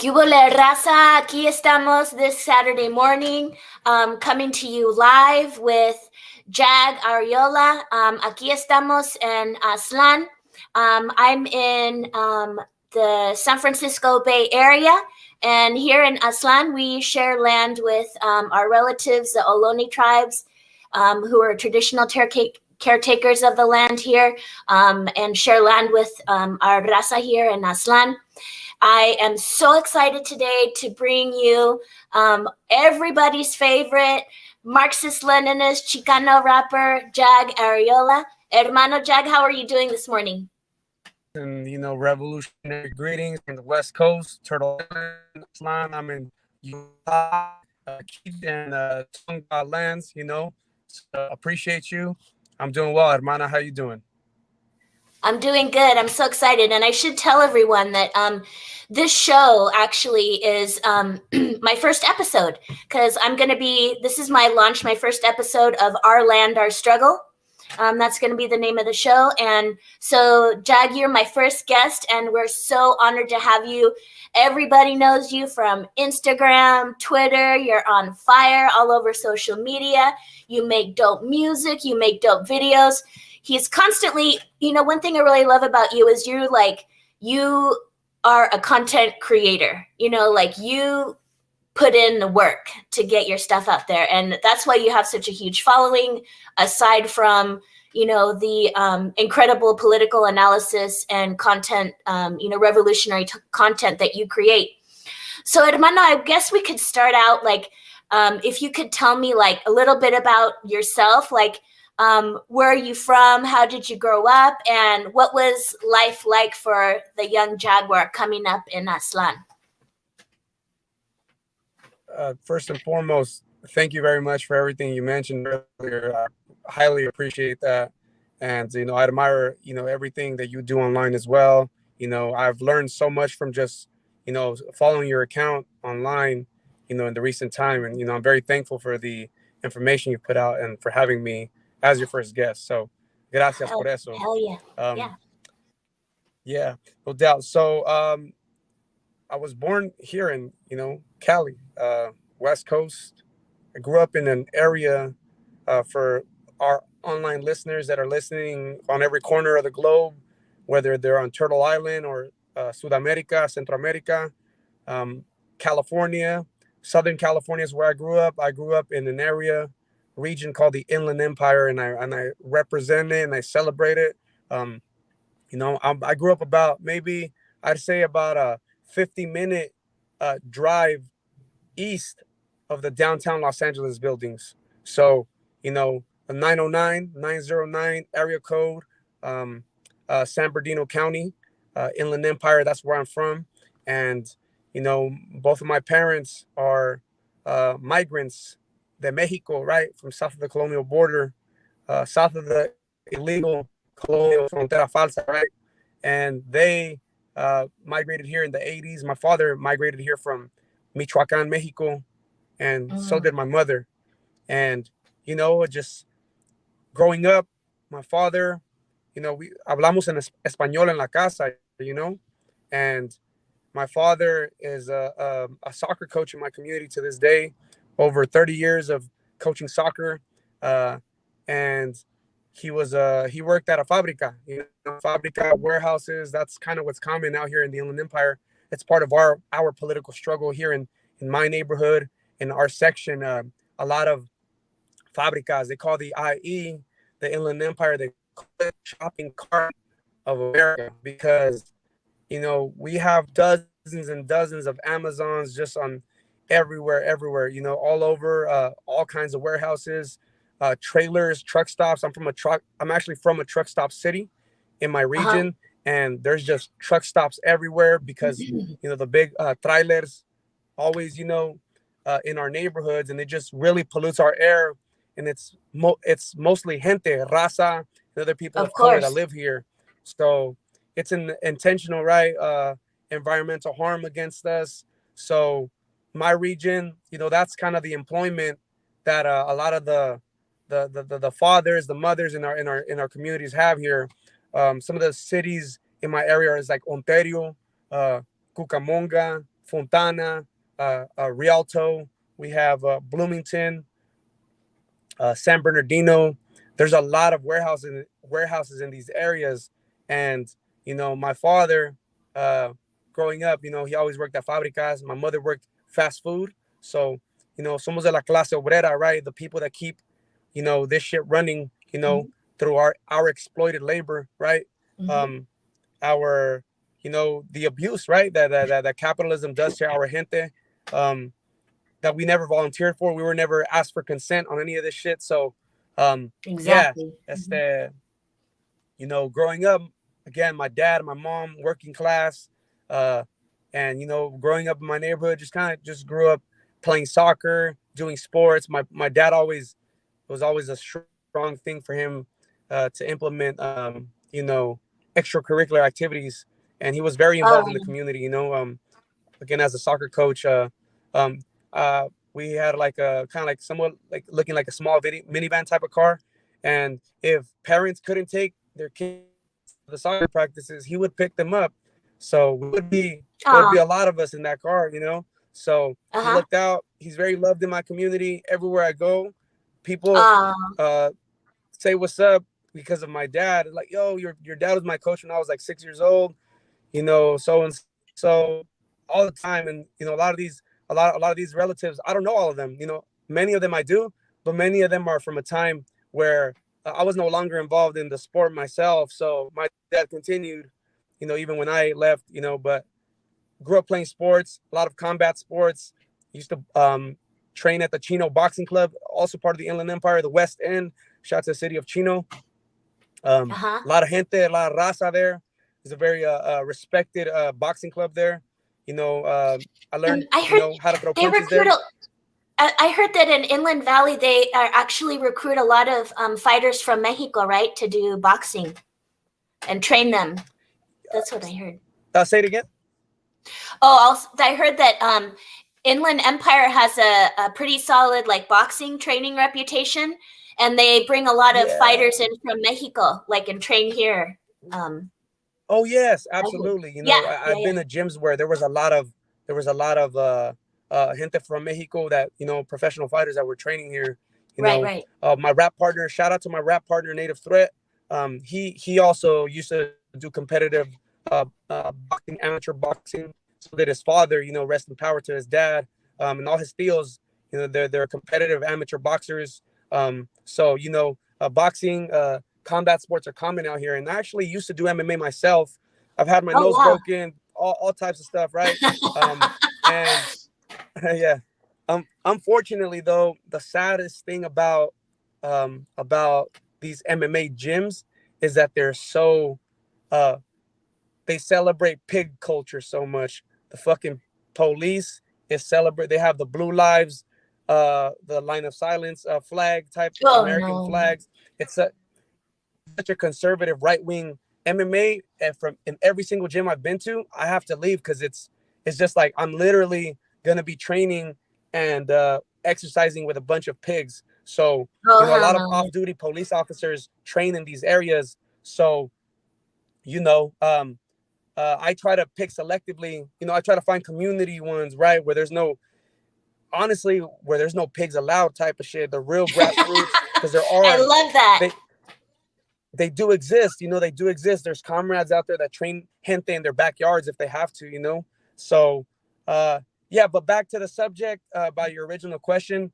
¿Qué hubo, la raza? Aquí estamos this Saturday morning, coming to you live with Jaguar Arreola. Aquí estamos en Aztlán. I'm in the San Francisco Bay Area, and here in Aztlán, we share land with our relatives, the Ohlone tribes, who are traditional caretakers of the land here, and share land with our raza here in Aztlán. I am so excited today to bring you everybody's favorite Marxist-Leninist Chicano rapper, Jaguar Arreola. Hermano Jag, how are you doing this morning? And revolutionary greetings from the West Coast, Turtle Island. I'm in Utah, and Tonga lands. So appreciate you. I'm doing well, hermana. How you doing? I'm doing good. I'm so excited. And I should tell everyone that this show actually is my first episode, because this is my launch, my first episode of Our Land, Our Struggle. That's going to be the name of the show. And so, Jag, you're my first guest, and we're so honored to have you. Everybody knows you from Instagram, Twitter. You're on fire all over social media. You make dope music. You make dope videos. He's constantly, one thing I really love about you is you are a content creator. You put in the work to get your stuff out there. And that's why you have such a huge following, aside from, the incredible political analysis and content, revolutionary content that you create. So, hermano, I guess we could start out, if you could tell me, a little bit about yourself, where are you from? How did you grow up? And what was life like for the young Jaguar coming up in Aztlán? First and foremost, thank you very much for everything you mentioned earlier. I highly appreciate that. And, I admire, everything that you do online as well. I've learned so much from just, following your account online, in the recent time. And, I'm very thankful for the information you put out and for having me as your first guest. So, gracias por eso. Hell yeah. Yeah, no doubt. So, I was born here in, Cali, West Coast. I grew up in an area for our online listeners that are listening on every corner of the globe, whether they're on Turtle Island or Sudamerica, Centro America, California. Southern California is where I grew up. I grew up in an region called the Inland Empire, and I represent it and I celebrate it. I grew up about I'd say about a 50-minute drive east of the downtown Los Angeles buildings. So, the 909 area code, San Bernardino County, Inland Empire, that's where I'm from. And, both of my parents are migrants de Mexico, right, from south of the colonial border, south of the illegal colonial frontera falsa, right? And they migrated here in the 80s. My father migrated here from Michoacán, Mexico, and so did my mother. And, just growing up, my father, we hablamos en español en la casa, and my father is a soccer coach in my community to this day, over 30 years of coaching soccer. And he worked at a fabrica, fabrica warehouses. That's kind of what's common out here in the Inland Empire. It's part of our political struggle here in my neighborhood, in our section. A lot of fabricas, they call the IE, the Inland Empire, they call it shopping cart of America, because, we have dozens and dozens of Amazons just on everywhere, all over, all kinds of warehouses, trailers, truck stops. I'm actually from a truck stop city in my region, and there's just truck stops everywhere because, the big trailers always, in our neighborhoods, and it just really pollutes our air. And it's mostly gente, raza, and other people of color that live here. So it's an intentional, right, environmental harm against us. So my region, that's kind of the employment that a lot of the fathers, the mothers in our communities have here. Some of the cities in my area is like Ontario, Cucamonga, Fontana, Rialto. We have Bloomington, San Bernardino. There's a lot of warehouses in these areas, and my father, growing up, he always worked at fábricas. My mother worked fast food, so somos de la clase obrera, right? The people that keep this shit running, through our exploited labor, right? Um, our the abuse, right? That capitalism does to our gente. Um, that we never volunteered for. We were never asked for consent on any of this shit. So, yeah, Exactly. growing up, again, my dad and my mom, working class, uh, and growing up in my neighborhood, just grew up playing soccer, doing sports. My dad always it was always a strong thing for him to implement, extracurricular activities, and he was very involved in the Oh, community. Again, as a soccer coach, um, we had like a kind of like somewhat like looking like a small minivan type of car, and if parents couldn't take their kids to the soccer practices, he would pick them up. So there would be oh, a lot of us in that car. So he uh-huh. looked out. He's very loved in my community. Everywhere I go, people Oh, uh, say what's up because of my dad. Like, yo, your dad was my coach when I was like 6 years old. So and so all the time. And a lot of these relatives, I don't know all of them. Many of them I do, but many of them are from a time where I was no longer involved in the sport myself. So my dad continued, even when I left. But grew up playing sports, a lot of combat sports. Used to train at the Chino Boxing Club, also part of the Inland Empire, the West End. Shout out to the city of Chino. uh-huh. A lot of gente, a lot of raza there. It's a very respected boxing club there. I And learned, I heard how to throw they punches recruit there. I heard that in Inland Valley they are actually recruit a lot of fighters from Mexico, right, to do boxing and train them. That's what I heard. Say it again. Oh, also, I heard that Inland Empire has a pretty solid like boxing training reputation, and they bring a lot of Yeah. fighters in from Mexico, like and train here. Um, Oh yes, I heard. absolutely. Yeah, yeah, I've yeah. been to gyms where there was a lot of gente from Mexico that professional fighters that were training here. Right, right. My rap partner. Shout out to my rap partner, Native Threat. He also used to do competitive boxing, amateur boxing. So did his father. Rest in power to his dad. And all his steals. They're competitive amateur boxers. So boxing. Combat sports are common out here, and I actually used to do MMA myself. I've had my Oh nose wow. broken, all types of stuff, right? And yeah, unfortunately though, the saddest thing about these MMA gyms is that uh they celebrate pig culture so much. The fucking police they have the blue lives, the line of silence flag type Oh American no. flags. It's such a conservative right wing MMA, and from in every single gym I've been to, I have to leave because it's just like I'm literally gonna be training and exercising with a bunch of pigs. So Oh a hell lot of no. off-duty police officers train in these areas. So you know, I try to pick selectively. I try to find community ones, right, where there's no honestly where there's no pigs allowed type of shit. The real grassroots, because there I are love that. they they do exist. They do exist. There's comrades out there that train gente in their backyards if they have to. So, uh, yeah, but back to the subject about your original question.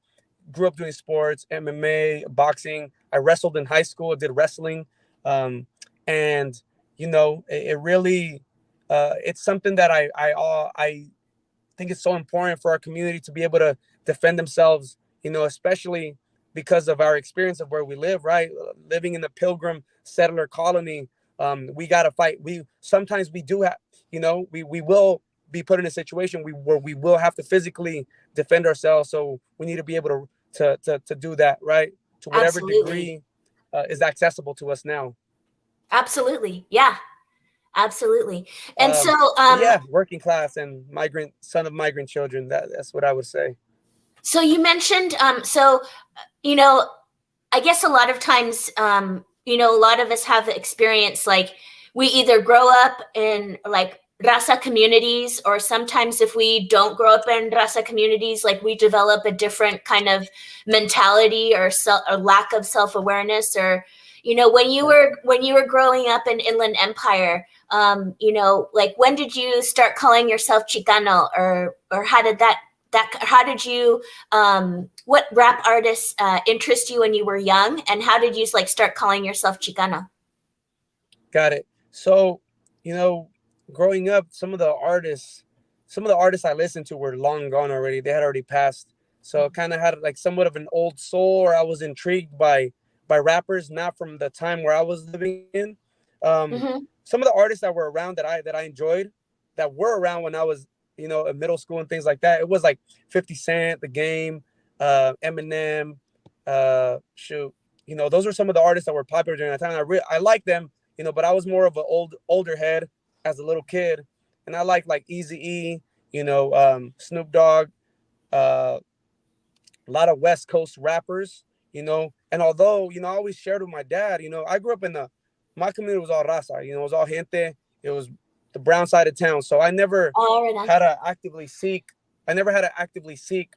Grew up doing sports, MMA, boxing. I wrestled in high school, did wrestling. And, it really, it's something that I think it's so important for our community to be able to defend themselves, especially because of our experience of where we live, right? Living in the pilgrim settler colony. We got to fight. Sometimes we do have, we will be put in a situation where we will have to physically defend ourselves. So we need to be able to do that, right? To whatever Absolutely. degree is accessible to us now. Absolutely. Yeah, absolutely. And so, But yeah, working class and migrant, son of migrant children. That's what I would say. so you mentioned, you know, I guess a lot of times, a lot of us have the experience like we either grow up in like Raza communities, or sometimes if we don't grow up in Raza communities, like we develop a different kind of mentality or lack of self-awareness. Or, you know, when you were growing up in Inland Empire, you know, like when did you start calling yourself Chicano, or how did how did you what rap artists interest you when you were young, and how did you like start calling yourself Chicano? Got it. So, you know, growing up, some of the artists I listened to were long gone already. They had already passed. So it kind of had like somewhat of an old soul, or I was intrigued by rappers, not from the time where I was living in. Mm-hmm. Some of the artists that were around that I enjoyed, that were around when I was, you know, in middle school and things like that. It was like 50 Cent, The Game, Eminem, shoot. You know, those were some of the artists that were popular during that time. I liked them, you know, but I was more of an older head as a little kid, and I liked like Eazy-E, you know, Snoop Dogg, a lot of West Coast rappers, you know. And although, you know, I always shared with my dad, you know, I grew up in my community was all raza, you know, it was all gente, it was the brown side of town. So I never All right on. had to actively seek, I never had to actively seek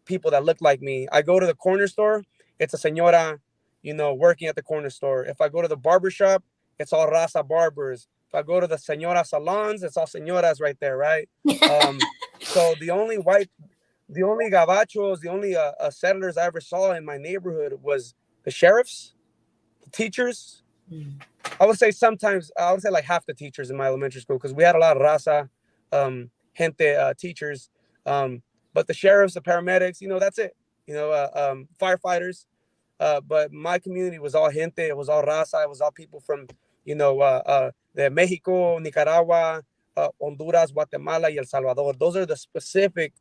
people that look like me. I go to the corner store, it's a señora, you know, working at the corner store. If I go to the barber shop, it's all raza barbers. If I go to the señora salons, it's all señoras right there, right? So the only gabachos, the only settlers I ever saw in my neighborhood was the sheriffs, the teachers. I would say sometimes, I would say like half the teachers in my elementary school, because we had a lot of raza, gente teachers. But the sheriffs, the paramedics, you know, that's it. You know, firefighters. But my community was all gente. It was all raza. It was all people from, you know, the Mexico, Nicaragua, Honduras, Guatemala, y El Salvador. Those are the specific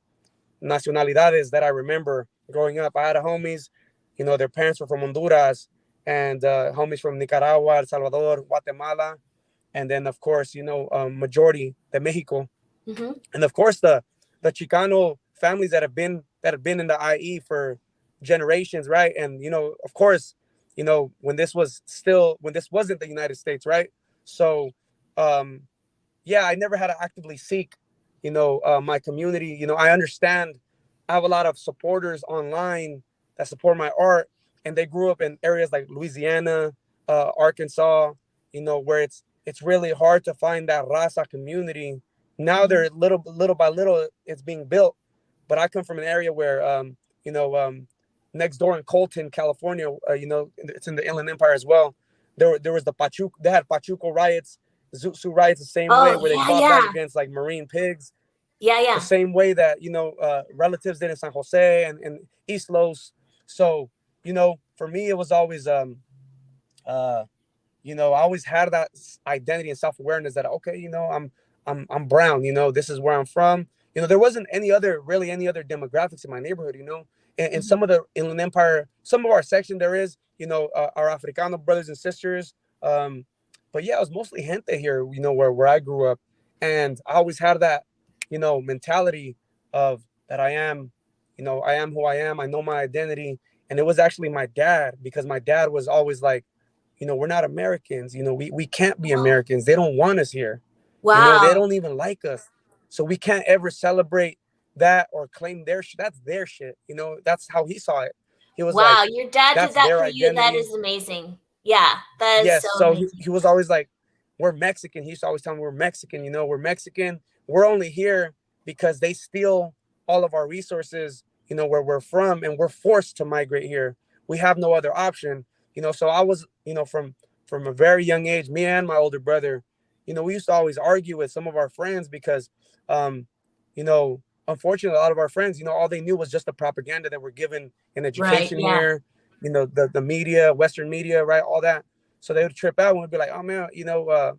nacionalidades that I remember growing up. I had homies, you know, their parents were from Honduras, and homies from Nicaragua, El Salvador, Guatemala, and then of course, you know, majority the Mexico, Mm-hmm. and of course the Chicano families that have been in the IE for generations, right? And you know, of course, you know, when this wasn't the United States, right? So, yeah, I never had to actively seek, you know, my community. You know, I understand. I have a lot of supporters online that support my art, and they grew up in areas like Louisiana, Arkansas. You know, where it's really hard to find that raza community. Now Mm-hmm. they're little by little, it's being built. But I come from an area where, you know, next door in Colton, California, you know, it's in the Inland Empire as well. There was they had Pachuco riots, Zoot riots, the same way, Oh where they yeah, fought back yeah, against like marine pigs, yeah, the yeah. same way that, you know, relatives did in San Jose and East Los. So, you know, for me, it was always, uh, you know, I always had that identity and self-awareness that, okay, you know, I'm brown, you know, this is where I'm from. You know, there wasn't any other demographics in my neighborhood, you know. In Mm-hmm. some of the Inland Empire, some of our section, there is, you know, our Africano brothers and sisters. But yeah, it was mostly gente here, you know, where I grew up. And I always had that, you know, mentality of that I am who I am. I know my identity. And it was actually my dad, because my dad was always like, you know, we're not Americans. You know, we can't be Oh, Americans. They don't want us here. You know, they wow, don't even like us. So we can't ever celebrate that or claim their shit. That's their shit. You know, that's how he saw it. He was like, wow! Your dad did that's that their for you. That identity. is amazing. Yeah, that is Yes. so So amazing. he was always like, we're Mexican. He used to always tell me we're Mexican, you know, we're Mexican. We're only here because they steal all of our resources, you know, where we're from, and we're forced to migrate here. We have no other option. You know, so I was, you know, from a very young age, me and my older brother, you know, we used to always argue with some of our friends because um, you know, unfortunately a lot of our friends, you know, all they knew was just the propaganda that we're given in Right? education Yeah. here, you know, the media, Western media, right? All that. So they would trip out and would be like, "Oh man, you know,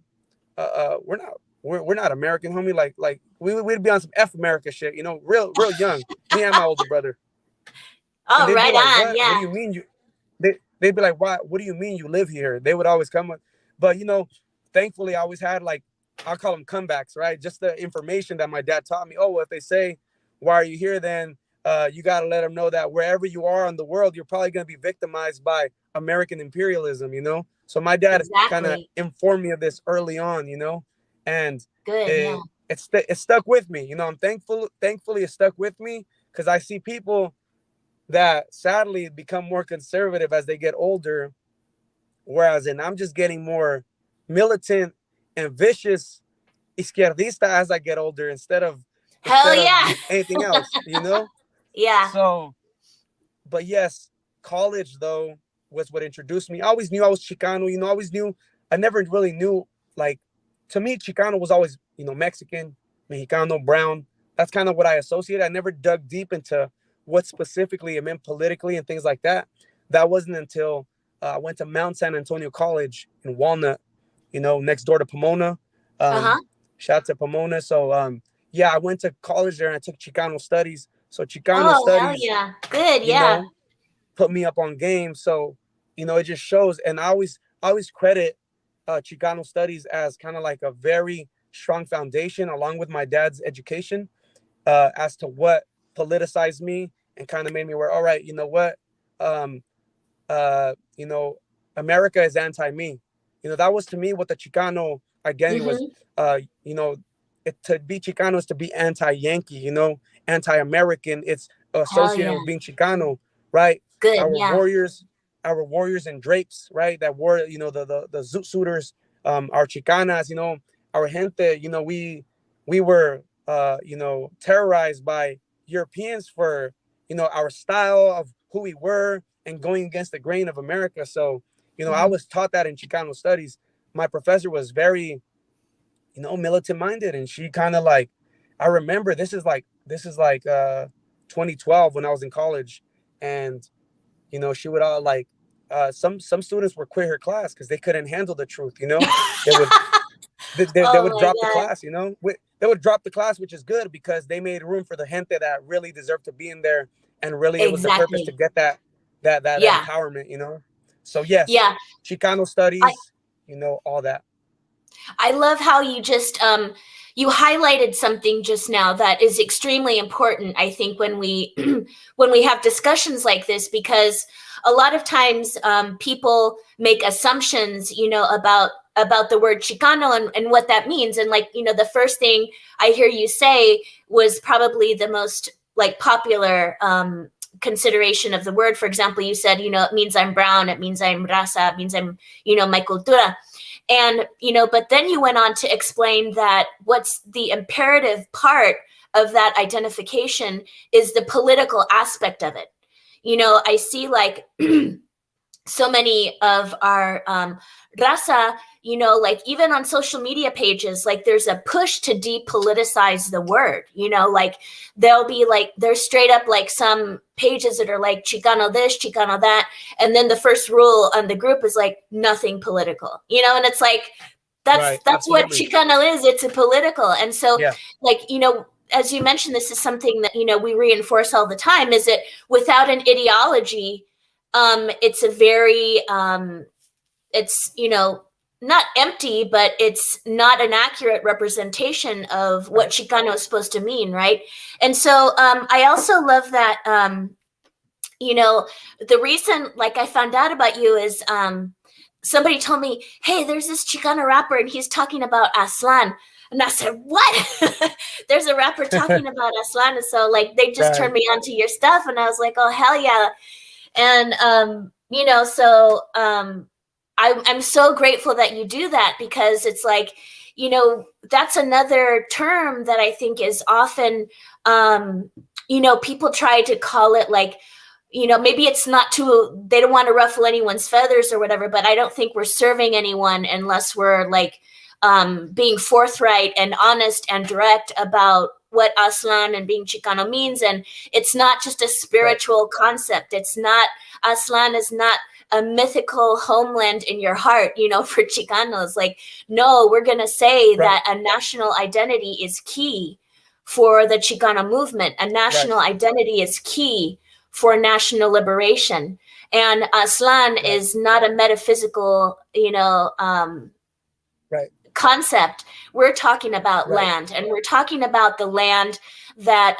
we're not American, homie. Like we'd be on some F America shit, you know, real young. Me and my older brother, and Oh, they'd be right like, on. "What? What Yeah. do you mean you?" They'd be like, "Why? What do you mean you live here?" They would always come, but you know, thankfully, I always had like, I'll call them comebacks, right? Just the information that my dad taught me. Oh, well, if they say, "Why are you here?" Then you got to let them know that wherever you are in the world, you're probably going to be victimized by American imperialism, you know. So my dad kind of Exactly. informed me of this early on, you know, and Good. Yeah. it stuck with me. You know, thankfully it stuck with me, because I see people that sadly become more conservative as they get older, whereas I'm just getting more militant and vicious izquierdista as I get older, Hell instead of yeah. anything else, you know. Yeah. So, but yes, college though was what introduced me. I always knew I was Chicano, you know. I always knew. I never really knew, like, to me Chicano was always, you know, Mexican, Mexicano, brown. That's kind of what I associated. I never dug deep into what specifically it meant politically and things like that. That wasn't until I went to Mount San Antonio College in Walnut, you know, next door to Pomona. Uh-huh. Shout out to Pomona. So yeah, I went to college there and I took Chicano studies. So Chicano Oh, hell studies, yeah. Good. you Yeah. know, put me up on game. So, you know, it just shows. And I always credit Chicano studies as kind of like a very strong foundation, along with my dad's education, as to what politicized me and kind of made me aware, all right, you know what? Um, you know, America is anti-me. You know, that was to me what the Chicano identity was. Mm-hmm. You know, to be Chicano is to be anti-Yankee, you know, anti-American. It's Hell associated yeah. with being Chicano, right? Good. Our Yeah. warriors, our warriors and drapes, right? That wore, you know, the zoot suiters, our Chicanas, you know, our gente, you know, we were you know, terrorized by Europeans for, you know, our style of who we were and going against the grain of America. So, you know, I Mm-hmm. was taught that in Chicano studies. My professor was very, you know, militant minded, and she kind of like, I remember this is like 2012 when I was in college, and you know, she would all like some students would quit her class because they couldn't handle the truth. You know, they would they Oh would my drop the God. class. You know, they would drop the class, which is good because they made room for the gente that really deserved to be in there, and really it was the purpose to Exactly. get that Yeah. empowerment. You know, so yes, Yeah. Chicano I, studies. You know, all that. I love how you just you highlighted something just now that is extremely important, I think, when we when we have discussions like this, because a lot of times people make assumptions, you know, about the word Chicano and what that means. And like, you know, the first thing I hear you say was probably the most like popular consideration of the word. For example, you said, you know, it means I'm brown, it means I'm raza, it means I'm, you know, my cultura. And, you know, but then you went on to explain that what's the imperative part of that identification is the political aspect of it. You know, I see like so many of our raza, you know, like even on social media pages, like there's a push to depoliticize the word, you know, like there'll be like, there's straight up like some pages that are like Chicano this, Chicano that. And then the first rule on the group is like nothing political, you know, and it's like, Right. that's what Absolutely. Chicano is. It's a political. And so Yeah. like, you know, as you mentioned, this is something that, you know, we reinforce all the time, is that without an ideology, it's a very it's, you know, not empty, but it's not an accurate representation of what Right. Chicano is supposed to mean, right? And so I also love that you know, the reason like I found out about you is somebody told me, hey, there's this Chicano rapper and he's talking about Aslan. And I said, what? There's a rapper talking about Aslan. And so like they just turned Right. me onto your stuff and I was like, oh hell yeah. And you know, so I'm so grateful that you do that, because it's like, you know, that's another term that I think is often you know, people try to call it like, you know, maybe it's not too, they don't want to ruffle anyone's feathers or whatever, but I don't think we're serving anyone unless we're like being forthright and honest and direct about what Aslan and being Chicano means. And it's not just a Right. spiritual concept. It's not, Aslan is not a mythical homeland in your heart, you know, for Chicanos. Like, no, we're going to say Right. that a national identity is key for the Chicano movement. A Right. national identity is key for national liberation. And Aslan Right. is not a metaphysical, you know, Right. concept. We're talking about Right. land, and we're talking about the land that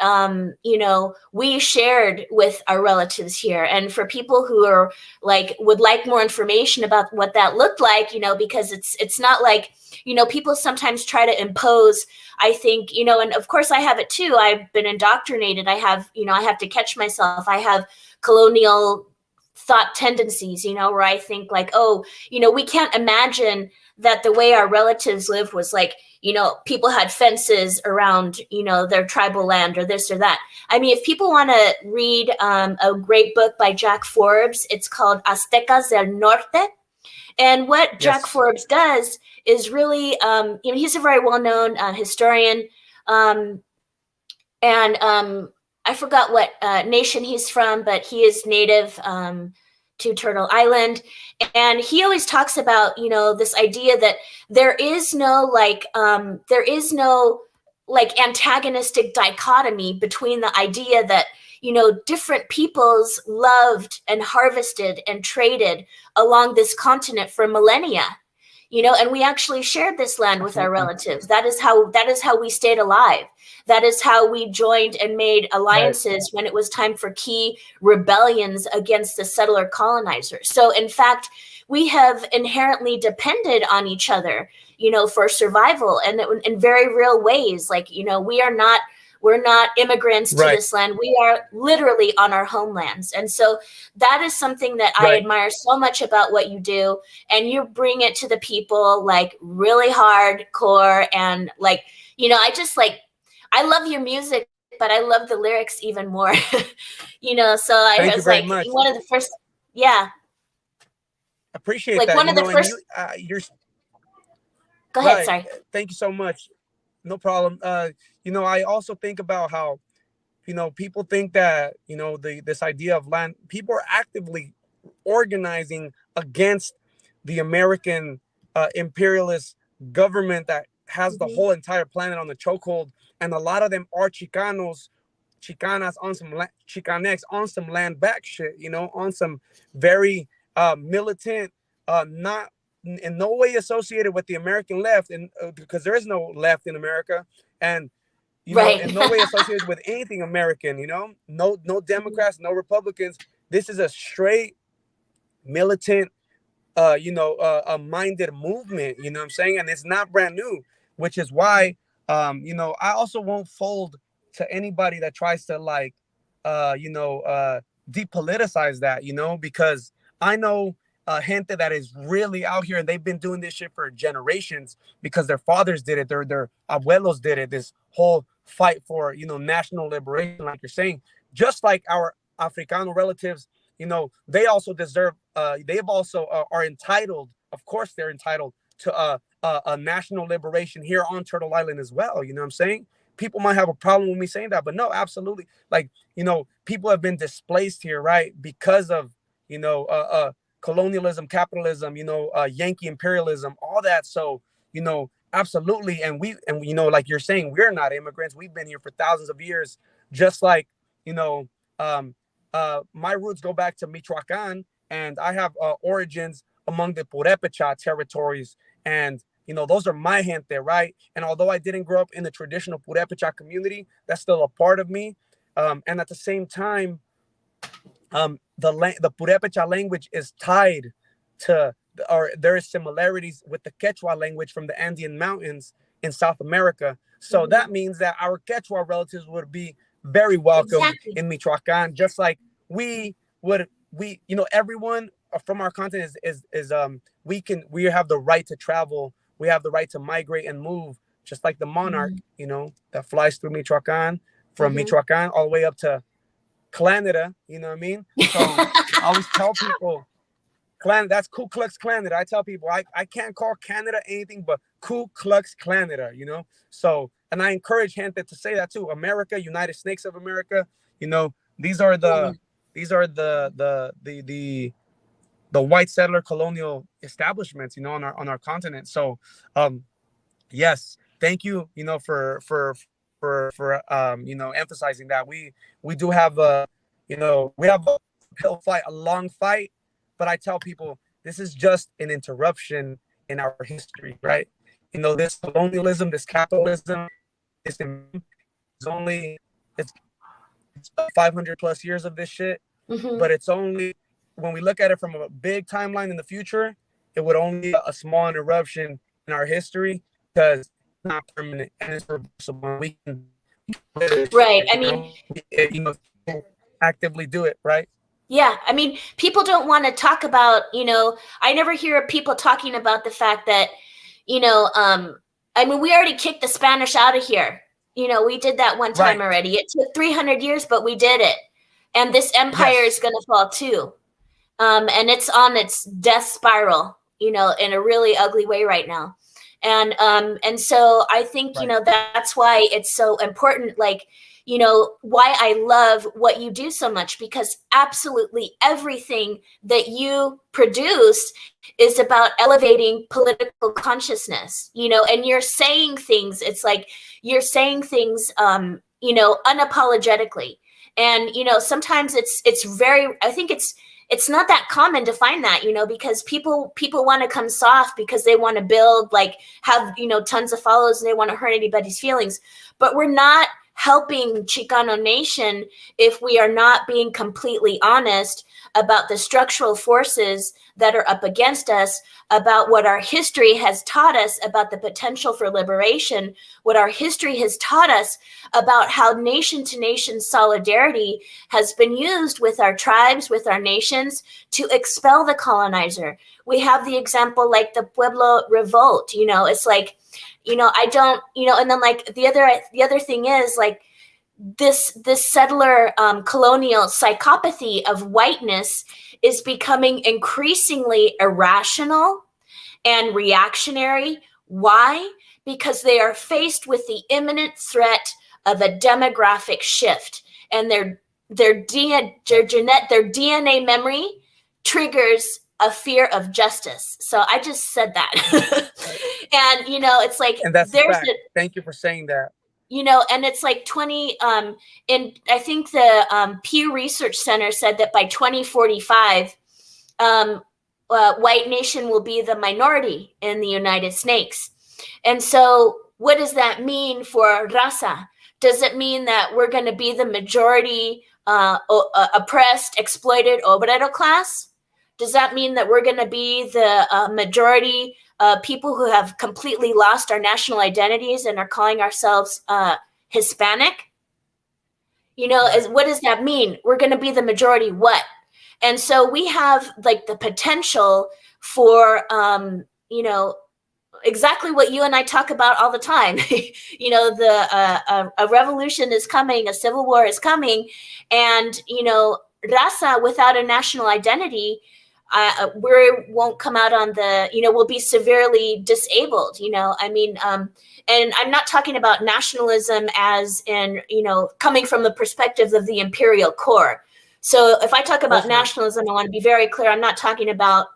we shared with our relatives here. And for people who are like would like more information about what that looked like, because it's not like, people sometimes try to impose, I think, and of course I have it too. I've been indoctrinated. I have to catch myself. I have colonial thought tendencies, where I think like, oh, we can't imagine that the way our relatives lived was like, people had fences around, their tribal land or this or that. I mean, if people want to read a great book by Jack Forbes, it's called Aztecas del Norte. And what Jack Yes. Forbes does is really, he's a very well-known historian. And I forgot what nation he's from, but he is native to Turtle Island. And he always talks about, this idea that there is no antagonistic dichotomy between the idea that, different peoples loved and harvested and traded along this continent for millennia. And we actually shared this land with our relatives. That is how we stayed alive. That is how we joined and made alliances when it was time for key rebellions against the settler colonizers. So in fact, we have inherently depended on each other, for survival, and in very real ways. Like, we're not immigrants to this land. We are literally on our homelands. And so that is something that I admire so much about what you do. And you bring it to the people like really hardcore. And like, I love your music, but I love the lyrics even more. So I was like, much. one of the first, yeah. Appreciate like that. one of the first. You're Go ahead, sorry. Thank you so much. No problem. I also think about how, people think that, this idea of land, people are actively organizing against the American imperialist government that has the whole entire planet on the chokehold. And a lot of them are Chicanos, Chicanas on some Chicanx on some land back shit, on some very militant, not in no way associated with the American left, and because there is no left in America, and in no way associated with anything American. No Democrats, no Republicans. This is a straight militant, a minded movement. You know what I'm saying? And it's not brand new, which is why, I also won't fold to anybody that tries to depoliticize that, because I know gente that is really out here and they've been doing this shit for generations because their fathers did it, their abuelos did it. This whole fight for national liberation, like you're saying, just like our Africano relatives, they also deserve. They've also are entitled. Of course, they're entitled to a national liberation here on Turtle Island as well. You know what I'm saying? People might have a problem with me saying that, but no, absolutely. Like, people have been displaced here, right? Because of, colonialism, capitalism, Yankee imperialism, all that. So, absolutely. And like you're saying, we're not immigrants. We've been here for thousands of years, just like, my roots go back to Michoacan, and I have origins among the Purepecha territories. And, those are my gente, right? And although I didn't grow up in the traditional Purepecha community, that's still a part of me. And at the same time, the Purepecha language is tied to, or there is similarities with the Quechua language from the Andean Mountains in South America. So that means that our Quechua relatives would be very welcome in Michoacan, just like everyone from our continent we have the right to travel. We have the right to migrate and move, just like the monarch, that flies through Michoacan, from Michoacan all the way up to Canada, you know what I mean? So I always tell people, that's Ku Klux Canada. I tell people I can't call Canada anything but Ku Klux Canada, So, and I encourage gente to say that too. America, United Snakes of America, these are the white settler colonial establishments, on our continent. So, yes, thank you, for emphasizing that. We do have we have a uphill fight, a long fight, but I tell people this is just an interruption in our history, right? this colonialism, this capitalism, is only it's 500 plus years of this shit, but it's only, when we look at it from a big timeline in the future, it would only be a small interruption in our history, because it's not permanent and it's reversible. We can, right. I mean, actively do it, right? yeah, I mean, people don't want to talk about, I never hear people talking about the fact that, I mean, we already kicked the Spanish out of here. We did that one time already. It took 300 years, but we did it. And this empire is going to fall too. And it's on its death spiral, in a really ugly way right now. And so I think, that's why it's so important, like, why I love what you do so much, because absolutely everything that you produce is about elevating political consciousness, and you're saying things, it's like you're saying things, unapologetically. And, sometimes it's very, I think it's not that common to find that, because people want to come soft because they want to build, like, have, tons of followers, and they want to hurt anybody's feelings. But we're not helping Chicano Nation if we are not being completely honest about the structural forces that are up against us, about what our history has taught us about the potential for liberation, what our history has taught us about how nation-to-nation solidarity has been used with our tribes, with our nations, to expel the colonizer. We have the example like the Pueblo Revolt, it's like, I don't, and then like the other thing is like this settler colonial psychopathy of whiteness is becoming increasingly irrational and reactionary. Why? Because they are faced with the imminent threat of a demographic shift, and their DNA memory triggers a fear of justice. So I just said that. And, it's like, and that's thank you for saying that. And it's like 20, and I think the Pew Research Center said that by 2045, white nation will be the minority in the United States. And so what does that mean for raza? Does it mean that we're going to be the majority oppressed, exploited obrero class? Does that mean that we're going to be the majority people who have completely lost our national identities and are calling ourselves Hispanic? What does that mean? We're going to be the majority what? And so we have like the potential for, exactly what you and I talk about all the time. A revolution is coming, a civil war is coming, and, raza without a national identity, we won't come out on the, we'll be severely disabled, and I'm not talking about nationalism as in, coming from the perspective of the imperial core. So if I talk about nationalism, I want to be very clear. I'm not talking about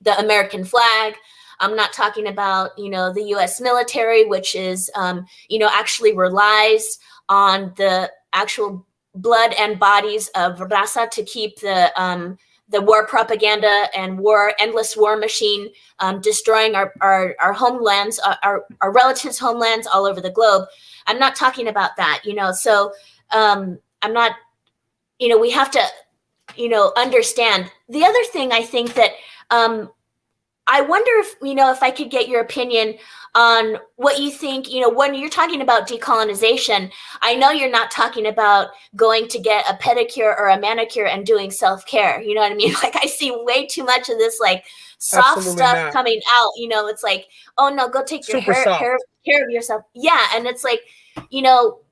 the American flag. I'm not talking about, the U.S. military, which is, actually relies on the actual blood and bodies of raza to keep the war propaganda and endless war machine, destroying our homelands, our relatives' homelands all over the globe. I'm not talking about that, so I'm not, we have to, understand. The other thing I think that I wonder if, if I could get your opinion on what you think, when you're talking about decolonization, I know you're not talking about going to get a pedicure or a manicure and doing self-care. You know what I mean? Like, I see way too much of this, like, soft stuff coming out. It's like, oh no, go take your care of yourself. Yeah. And it's like,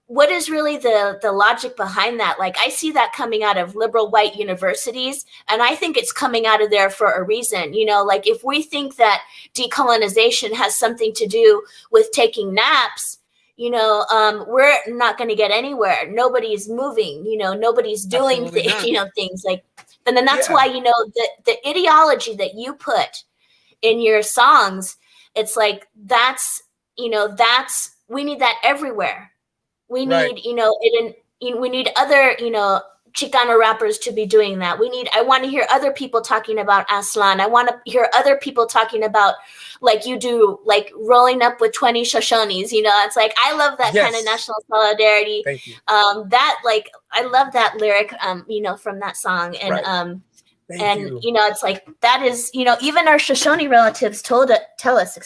what is really the logic behind that? Like, I see that coming out of liberal white universities, and I think it's coming out of there for a reason. Like, if we think that decolonization has something to do with taking naps, we're not going to get anywhere. Nobody's moving, nobody's doing things like, and then that's why, the ideology that you put in your songs, it's like, that's, we need that everywhere. We need, we need other, Chicana rappers to be doing that. I want to hear other people talking about Aslan. I want to hear other people talking about, like you do, like rolling up with 20 Shoshones, it's like, I love that kind of national solidarity. Thank you. That, like, I love that lyric, from that song. And, Thank you. It's like, that is, even our Shoshone relatives tell us,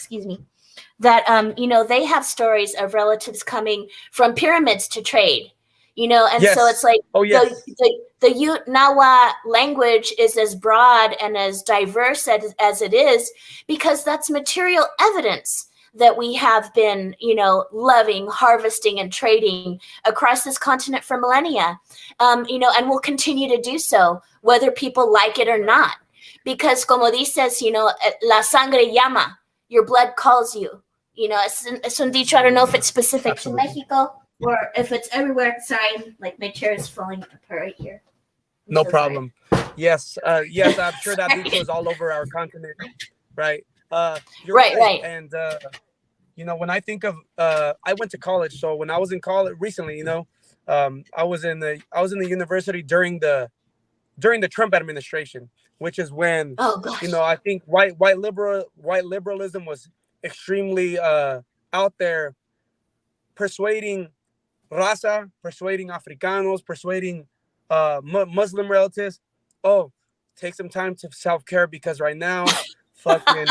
that, they have stories of relatives coming from pyramids to trade. And so it's like the Ute Nawa language is as broad and as diverse as it is because that's material evidence that we have been, loving, harvesting, and trading across this continent for millennia, and we'll continue to do so, whether people like it or not. Because, como dices, la sangre llama, your blood calls you. Es un dicho, I don't know if it's specific to Mexico, or if it's everywhere. Sorry, like my chair is falling apart right here. No problem. Yes, yes, I'm sure that dicho is all over our continent, right? You're right. And when I think of, I went to college, so when I was in college recently, I was in the university during the Trump administration, which is when I think white liberalism was extremely out there, persuading raza, persuading Africanos, persuading Muslim relatives. Oh, take some time to self-care because right now, fucking,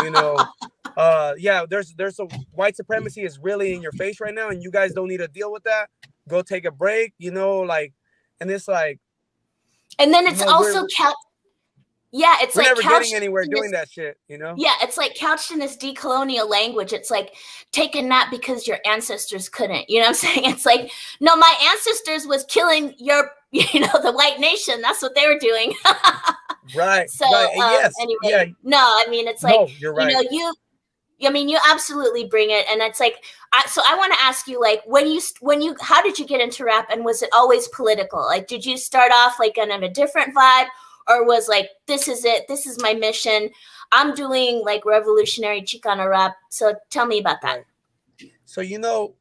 there's a white supremacy is really in your face right now, and you guys don't need to deal with that. Go take a break, and it's like, and then it's also it's we're like never getting anywhere doing that shit, Yeah, it's like couched in this decolonial language. It's like, take a nap because your ancestors couldn't. You know what I'm saying? It's like, no, my ancestors was killing your, the white nation. That's what they were doing. Right. So Yes. Anyway, yeah. No, I mean, it's like, you're right. You absolutely bring it. And it's like, so I want to ask you, like, how did you get into rap, and was it always political? Like, did you start off like kind of a different vibe, or was like, this is it, this is my mission, I'm doing like revolutionary Chicana rap? So tell me about that. Right. So,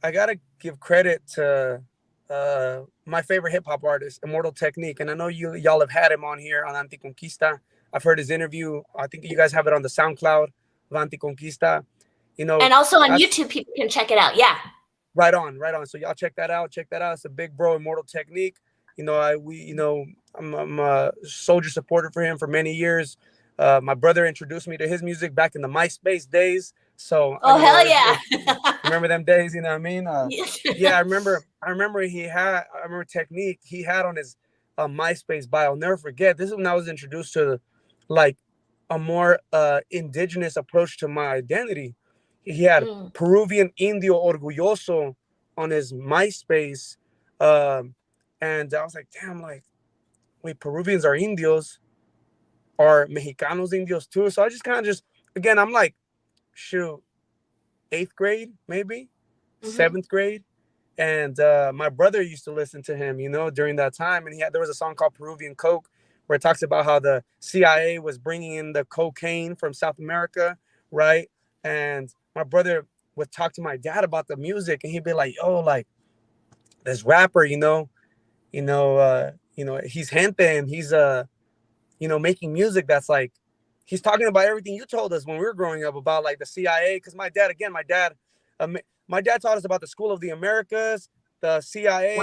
I got to give credit to my favorite hip hop artist, Immortal Technique. And I know y'all have had him on here on ANTICONQUISTA. I've heard his interview. I think you guys have it on the SoundCloud of ANTICONQUISTA. And also on YouTube, people can check it out. Yeah. Right on. So y'all check that out. It's a big bro, Immortal Technique. I'm a soldier supporter for him for many years. My brother introduced me to his music back in the MySpace days. So hell yeah. Remember them days, you know what I mean? I remember Technique, he had on his MySpace bio. I'll never forget. This is when I was introduced to like a more indigenous approach to my identity. He had Peruvian Indio Orgulloso on his MySpace. And I was like, damn, like, wait, Peruvians are Indios, are Mexicanos Indios too? So I just kind of again, I'm like, shoot, 8th grade, maybe 7th grade. And my brother used to listen to him, during that time. And there was a song called Peruvian Coke, where it talks about how the CIA was bringing in the cocaine from South America, right? And my brother would talk to my dad about the music, and he'd be like, "Oh, like this rapper, he's gente, and he's making music that's like, he's talking about everything you told us when we were growing up about like the CIA." Because my dad taught us about the School of the Americas, the CIA,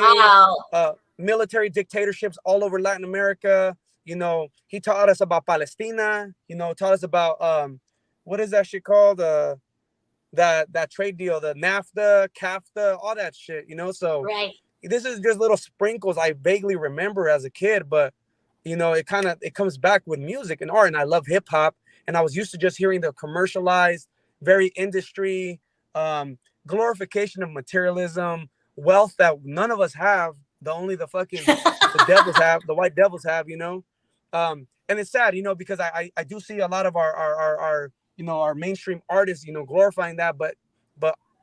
military dictatorships all over Latin America. He taught us about Palestina. Taught us about what is that shit called? That trade deal, the NAFTA, CAFTA, all that shit. So right. This is just little sprinkles I vaguely remember as a kid, but it comes back with music and art. And I love hip hop, and I was used to just hearing the commercialized, very industry, glorification of materialism, wealth that none of us have. Only the fucking the devils have, the white devils have, and it's sad, because I do see a lot of our our mainstream artists, glorifying that, but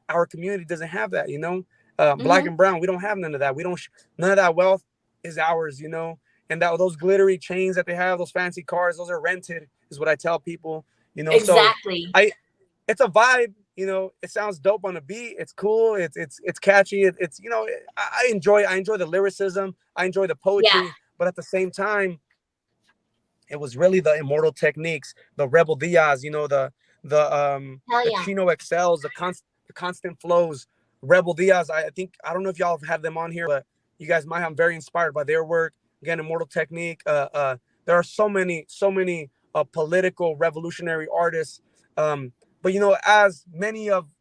our community doesn't have that, black and brown, we don't have none of that. None of that wealth is ours, and those glittery chains that they have, those fancy cars, those are rented, is what I tell people, Exactly. So it's a vibe, it sounds dope on the beat. It's cool. It's catchy. It's I enjoy the lyricism. I enjoy the Yeah. poetry, but at the same time, it was really the Immortal Techniques, the Rebel Diaz, Hell the yeah. Chino Excels, the constant flows. Rebel Diaz, I think, I don't know if y'all have them on here, but you guys might have. I'm very inspired by their work. Again, Immortal Technique. There are so many political revolutionary artists. But as many of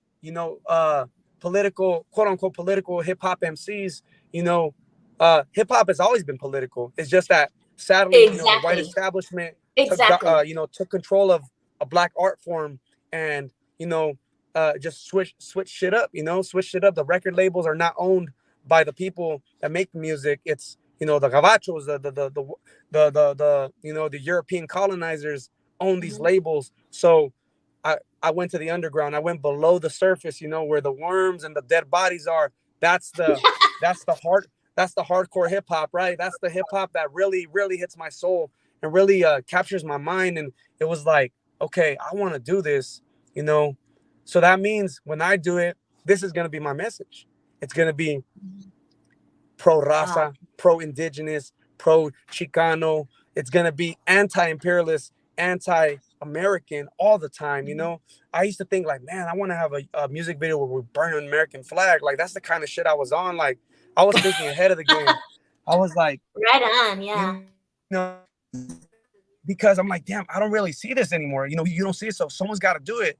political, quote unquote, political hip hop MCs, hip hop has always been political. It's just that sadly, the white Exactly. establishment Exactly. took control of a black art form, and just switch shit up. Switch shit up. The record labels are not owned by the people that make the music. It's the gabachos, the European colonizers own these labels. So I went to the underground. I went below the surface, where the worms and the dead bodies are. That's the heart. That's the hardcore hip hop, right? That's the hip hop that really, really hits my soul and really captures my mind. And it was like, okay, I want to do this, So that means when I do it, this is going to be my message. It's going to be pro raza, pro indigenous, pro Chicano. It's going to be anti-imperialist, anti-American all the time. I used to think like, man, I want to have a music video where we burn an American flag. Like, that's the kind of shit I was on. Like, I was thinking ahead of the game. I was like, right on. Yeah. Because I'm like, damn, I don't really see this anymore. You don't see it. So someone's got to do it.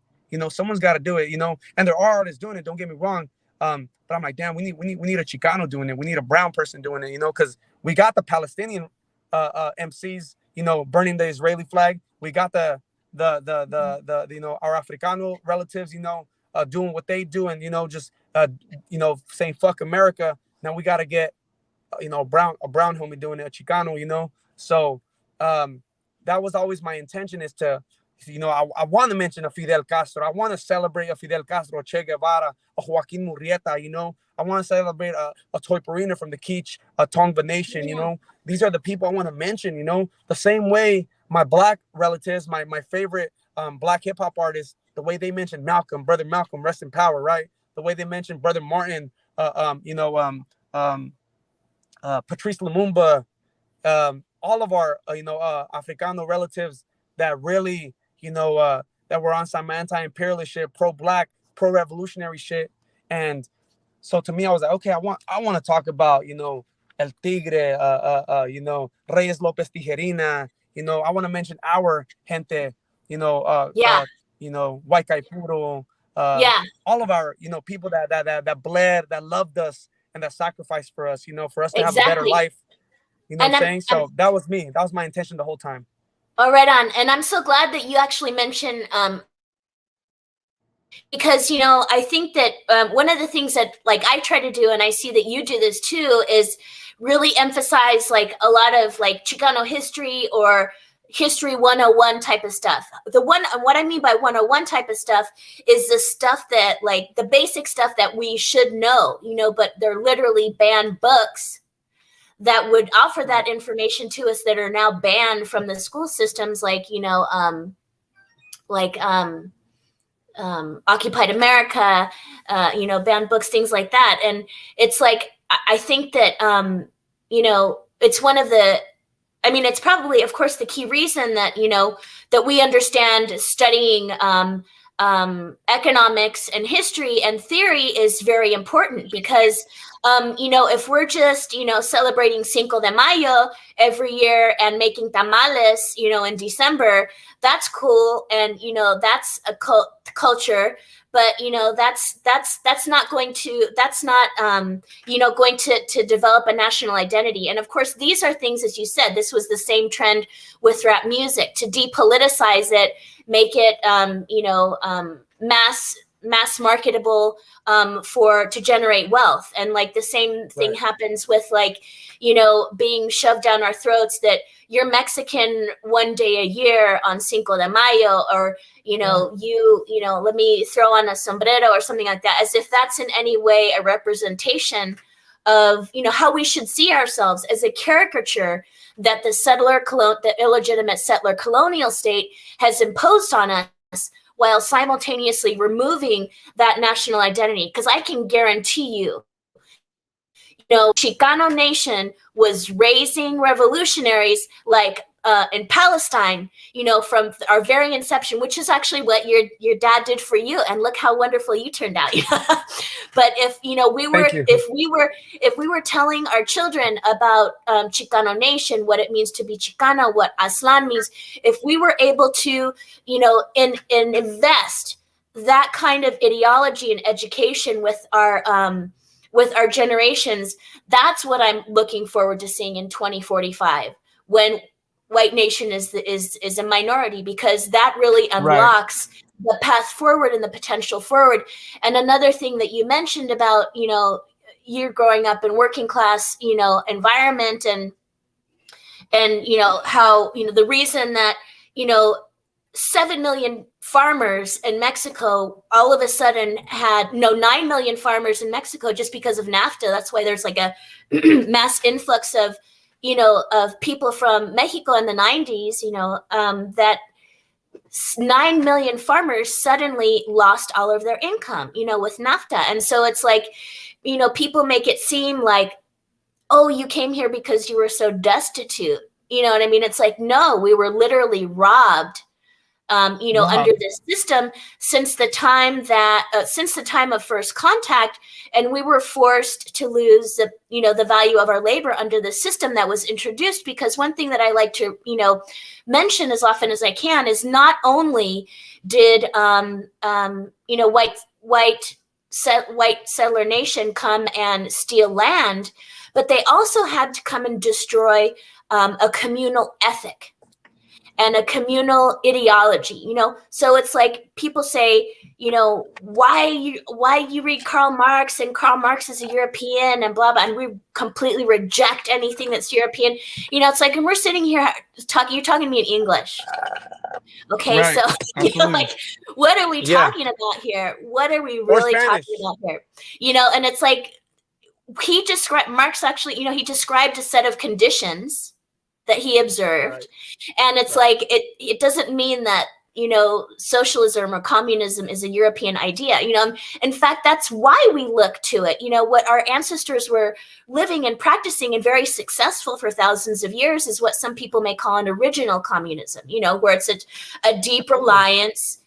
Someone's got to do it, and there are artists doing it. Don't get me wrong. But I'm like, damn, we need a Chicano doing it. We need a brown person doing it, because we got the Palestinian MCs, burning the Israeli flag. We got the our Africano relatives, doing what they do, and just saying fuck America. Now we got to get a brown homie doing it, a Chicano, So that was always my intention, is to I want to mention a Fidel Castro. I want to celebrate a Fidel Castro, a Che Guevara, a Joaquin Murrieta, I want to celebrate a Toy Perina from the Keech, a Tongva Nation, These are the people I want to mention, The same way my black relatives, my favorite black hip-hop artists, the way they mentioned Malcolm, Brother Malcolm, rest in power, right? The way they mentioned Brother Martin, Patrice Lumumba, all of our, Africano relatives that really, that were on some anti-imperialist shit, pro-black, pro-revolutionary shit. And so to me, I was like, okay, I want to talk about, El Tigre, Reyes Lopez Tijerina, I want to mention our gente, White Caipuro, all of our, people that bled, that loved us, and that sacrificed for us, for us to have a better life. You know what I'm saying? So that was me. That was my intention the whole time. Oh, right on. And I'm so glad that you actually mentioned, because, I think that one of the things that like I try to do, and I see that you do this too, is really emphasize like a lot of like Chicano history or history 101 type of stuff. What I mean by 101 type of stuff is the stuff that like the basic stuff that we should know, but they're literally banned books that would offer that information to us that are now banned from the school systems, like Occupied America, banned books, things like that. And it's like, I think that it's one of the, it's probably, of course, the key reason that that we understand studying economics and history and theory is very important, because if we're just celebrating Cinco de Mayo every year and making tamales in December, that's cool, and that's a culture, but that's not going to going to develop a national identity. And of course, these are things, as you said, this was the same trend with rap music, to depoliticize it, make it mass marketable to generate wealth. And like the same thing happens with like being shoved down our throats that you're Mexican one day a year on Cinco de Mayo, or let me throw on a sombrero or something like that, as if that's in any way a representation of how we should see ourselves, as a caricature that the illegitimate settler colonial state has imposed on us, while simultaneously removing that national identity. Because I can guarantee you, Chicano nation was raising revolutionaries like in Palestine, from our very inception, which is actually what your dad did for you, and look how wonderful you turned out. But if we were telling our children about Chicano nation, what it means to be Chicana, what Aslan means, if we were able to, invest that kind of ideology and education with our generations, that's what I'm looking forward to seeing in 2045, when white nation is a minority, because that really unlocks the path forward and the potential forward. And another thing that you mentioned about, you growing up in working class, environment, and how, the reason that, 7 million farmers in Mexico all of a sudden had 9 million farmers in Mexico just because of NAFTA. That's why there's like a mass influx of people from Mexico in the 90s, that 9 million farmers suddenly lost all of their income, with NAFTA. And so it's like, people make it seem like, oh, you came here because you were so destitute. You know what I mean? It's like, no, we were literally robbed, under this system since the time of first contact, and we were forced to lose the value of our labor under the system that was introduced. Because one thing that I like to mention as often as I can is, not only did white settler nation come and steal land, but they also had to come and destroy a communal ethic and a communal ideology, So it's like people say, why you read Karl Marx, and Karl Marx is a European and blah, blah, and we completely reject anything that's European. It's like, and we're sitting here you're talking to me in English. Okay, right. So, like, what are we talking about here? What are we really talking about here? And it's like, Marx actually, he described a set of conditions that he observed. And it's like, it doesn't mean that, socialism or communism is a European idea. In fact, that's why we look to it. What our ancestors were living and practicing and very successful for thousands of years is what some people may call an original communism, where it's a deep reliance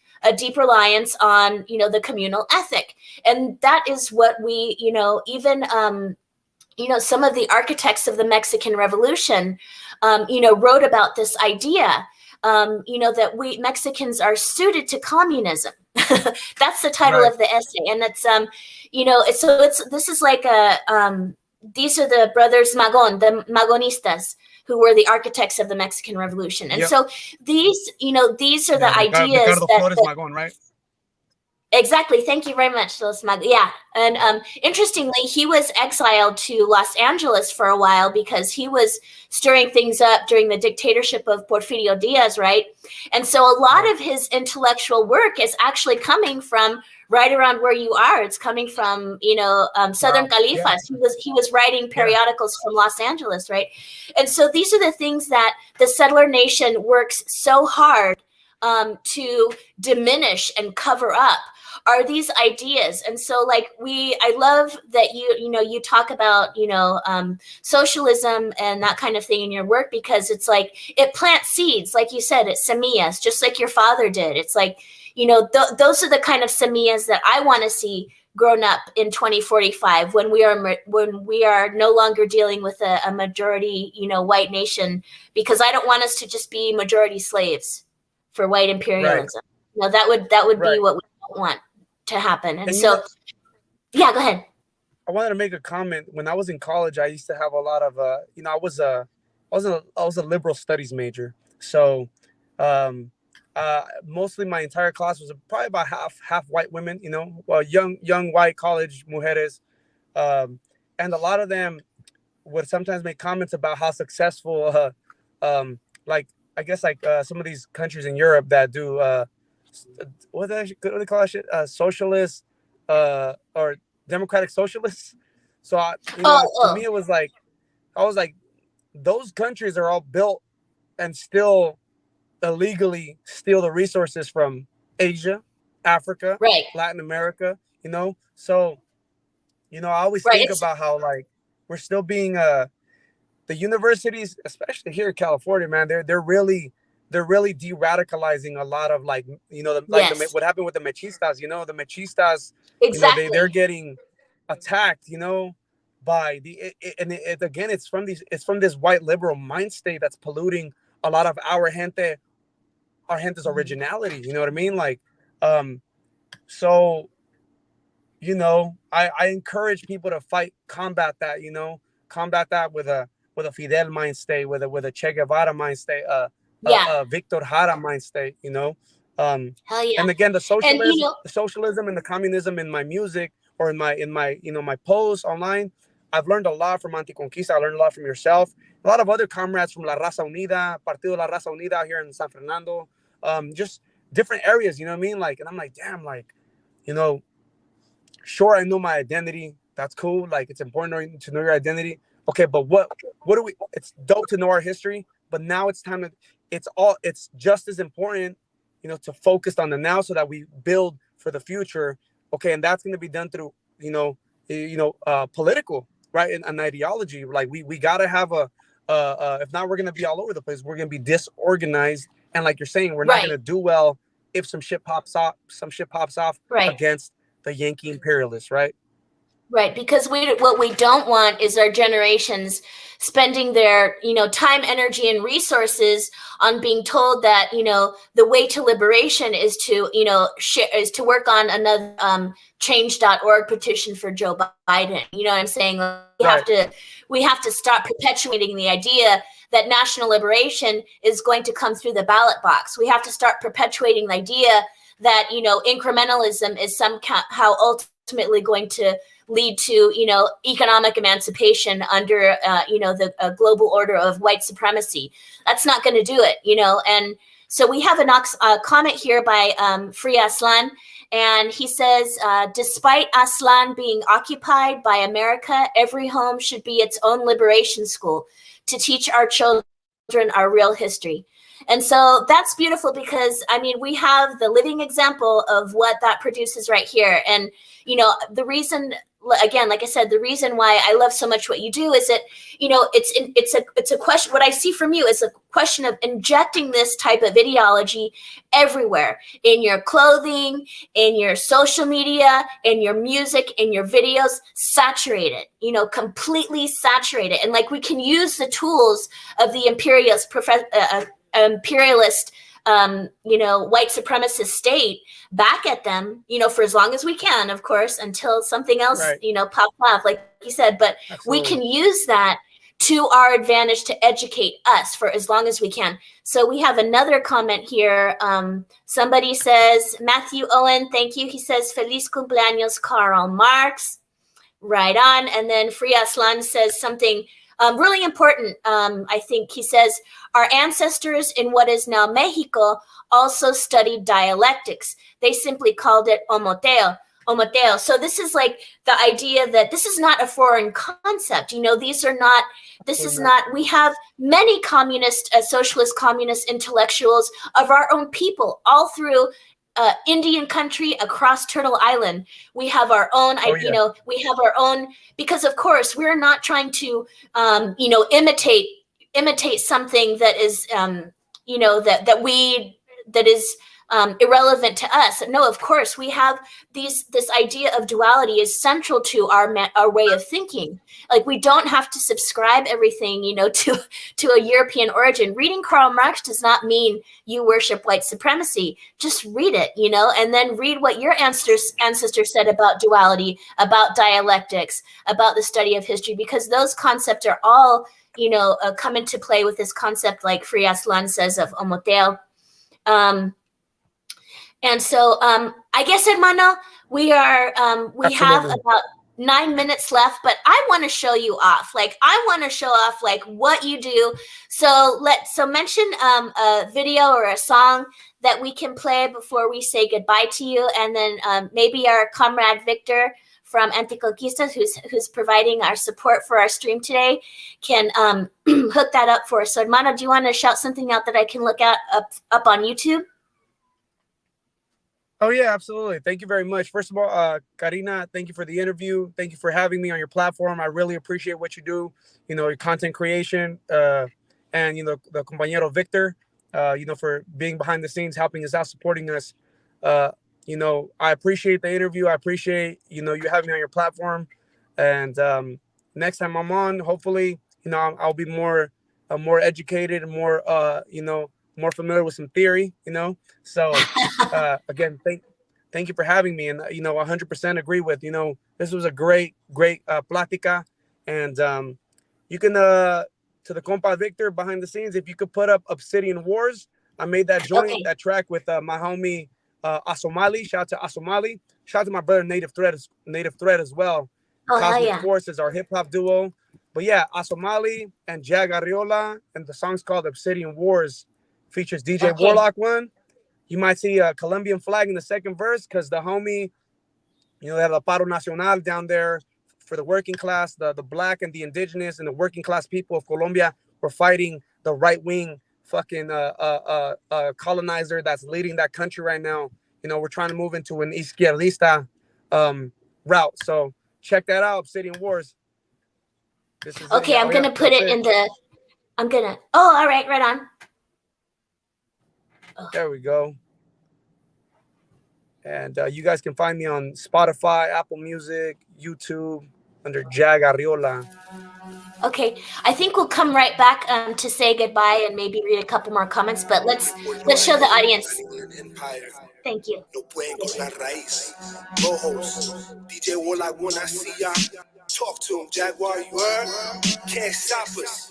on, the communal ethic. And that is what we, even, some of the architects of the Mexican Revolution, wrote about this idea, that we Mexicans are suited to communism. That's the title of the essay. And it's, this is like these are the brothers Magon, the Magonistas, who were the architects of the Mexican Revolution. And so these are the ideas Ricardo Flores Magon, right? Exactly. Thank you very much, Yeah. And interestingly, he was exiled to Los Angeles for a while because he was stirring things up during the dictatorship of Porfirio Diaz, right? And so a lot of his intellectual work is actually coming from right around where you are. It's coming from, Southern Califas. He was writing periodicals from Los Angeles, right? And so these are the things that the settler nation works so hard to diminish and cover up, are these ideas. And so like I love that you talk about, socialism and that kind of thing in your work, because it's like, it plants seeds, like you said, it's semillas, just like your father did. It's like, those are the kind of semillas that I want to see grown up in 2045, when we are no longer dealing with a majority, white nation, because I don't want us to just be majority slaves for white imperialism. That would be what we don't want to happen. And so, go ahead. I wanted to make a comment. When I was in college, I used to have a lot of, I was a liberal studies major. So, mostly my entire class was probably about half white women, young white college mujeres. And a lot of them would sometimes make comments about how successful, like, I guess some of these countries in Europe that do what do they call that shit? Socialist or democratic socialists. So to me it was like, I was like, those countries are all built and still illegally steal the resources from Asia, Africa, Right. Latin America, you know. So, you know, I always Right. think about how like we're still being the universities, especially here in California, man, they're really de-radicalizing a lot of like, you know, Yes. what happened with the machistas, you know, the machistas, you know, they're Exactly. getting attacked, you know, by again, it's from this white liberal mind state that's polluting a lot of our gente's originality, you know what I mean? Like, um, so you know, I encourage people to combat that, you know, combat that with a Fidel mind state, with a Che Guevara mind state, Yeah. Victor Jara mind state, you know. Hell yeah. And again, And you know, the socialism and the communism in my music or in my you know my posts online, I've learned a lot from Anticonquista. I learned a lot from yourself, a lot of other comrades from La Raza Unida, Partido La Raza Unida out here in San Fernando, just different areas, you know what I mean? Like, and I'm like, damn, like, you know, sure, I know my identity. That's cool. Like, it's important to know your identity. Okay, but what do we? It's dope to know our history, but now it's time to. It's just as important, you know, to focus on the now so that we build for the future. Okay, and that's going to be done through, political, right, and an ideology. Like we gotta have if not, we're going to be all over the place. We're going to be disorganized, and like you're saying, we're not right. going to do well if some shit pops off. Right. Against the Yankee imperialists, right? Right, because what we don't want is our generations spending their, you know, time, energy, and resources on being told that, you know, the way to liberation is to, you know, is to work on another change.org petition for Joe Biden. You know what I'm saying? Right. We have to stop perpetuating the idea that national liberation is going to come through the ballot box. We have to start perpetuating the idea that, you know, incrementalism is somehow ultimately going to lead to, you know, economic emancipation under, you know, the global order of white supremacy. That's not going to do it, you know. And so we have a comment here by Free Aslan, and he says, despite Aslan being occupied by America, every home should be its own liberation school to teach our children our real history. And so that's beautiful because, I mean, we have the living example of what that produces right here. And, you know, the reason, again, like I said, the reason why I love so much what you do is that, you know, it's a question. What I see from you is a question of injecting this type of ideology everywhere, in your clothing, in your social media, in your music, in your videos. Saturate it, you know, completely saturate it. And like, we can use the tools of the imperialist you know, white supremacist state back at them, you know, for as long as we can, of course, until something else, Right. you know, pops off, like you said. But Absolutely. we can use that to our advantage to educate us for as long as we can. So we have another comment here. Somebody says, Matthew Owen, thank you. He says, Feliz cumpleaños, Karl Marx. Right on. And then Free Aslan says something really important. I think he says, our ancestors in what is now Mexico also studied dialectics. They simply called it omoteo. So this is like the idea that this is not a foreign concept. You know, we have many communist, socialist communist intellectuals of our own people all through Indian country, across Turtle Island. We have our own, you know, we have our own, because of course we're not trying to, you know, imitate something that is, you know, that is irrelevant to us. No, of course we have this idea of duality is central to our way of thinking. Like, we don't have to subscribe everything, you know, to a European origin. Reading Karl Marx does not mean you worship white supremacy. Just read it, you know, and then read what your ancestors said about duality, about dialectics, about the study of history, because those concepts are all, you know, come into play with this concept, like Free Aslan says, of omoteo. And so I guess, hermano, we have about 9 minutes left, but I want to show you off. Like, I want to show off like what you do. So mention a video or a song that we can play before we say goodbye to you. And then maybe our comrade Victor from Anticonquista, who's providing our support for our stream today, can hook that up for us. So, hermano, do you want to shout something out that I can look at up on YouTube? Oh yeah, absolutely. Thank you very much. First of all, Karina, thank you for the interview. Thank you for having me on your platform. I really appreciate what you do. Your content creation, and the compañero Victor, for being behind the scenes, helping us out, supporting us. Uh, I appreciate the interview. I appreciate you having me on your platform. And next time I'm on, hopefully, I'll be more educated and more familiar with some theory. So again, thank you for having me, and 100% agree with this was a great plática, and you can to the compa Victor behind the scenes, if you could put up Obsidian Wars. I made Okay. that track with my homie Asomali. Shout out to Asomali. Shout out to my brother Native Threat as well. Oh, hell Cosmic yeah. Force is our hip hop duo. But yeah, Asomali and Jaguar Arreola, and the song's called Obsidian Wars. Features DJ Okay. Warlock one. You might see a Colombian flag in the second verse because the homie, they have a paro nacional down there for the working class, the black and the indigenous and the working class people of Colombia were fighting the right wing fucking colonizer that's leading that country right now. We're trying to move into an izquierdista route. So check that out, Obsidian Wars. This is it. Okay, Yeah, I'm oh yeah, gonna put that's it it. in the. I'm gonna. Oh, all right on. Oh. There we go. And you guys can find me on Spotify, Apple Music, YouTube under Jaguar Arreola. Okay, I think we'll come right back to say goodbye and maybe read a couple more comments. But let's show the audience. Thank you. No pueden con la raíz. Rojos, DJ Warlock when I see ya. Talk to him, Jaguar, you heard? Can't stop us.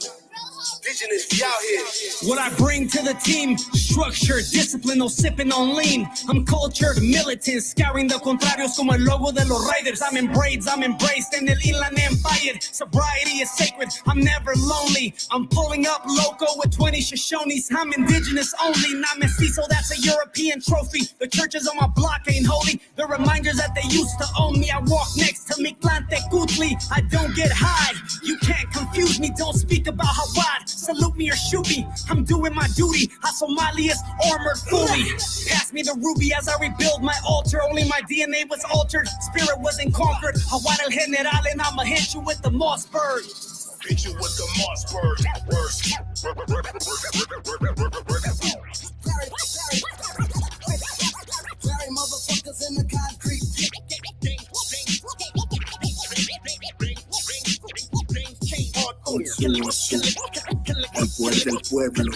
Indigenous, we out here. What I bring to the team, structure, discipline, no sipping on lean. I'm cultured, militant, scouring the contrarios como el logo de los Raiders. I'm in braids, I'm embraced in the Inland Empire. Sobriety is sacred, I'm never lonely. I'm pulling up loco with 20 Shoshones. I'm indigenous only, not mestizo, that's a European trophy. The churches on my block ain't holy. The reminders that they used to own me. I walk next to Mictlante Kutli. I don't get high, you can't confuse me. Don't speak about how wide, salute me or shoot me. I'm doing my duty, Asomali is armored fully. Pass me the ruby as I rebuild my altar. Only my DNA was altered, spirit wasn't conquered. Aguar el general and I'ma hit you with the Mossberg. Hit you with the Mossberg. Larry motherfuckers in the concrete. El poder del pueblo.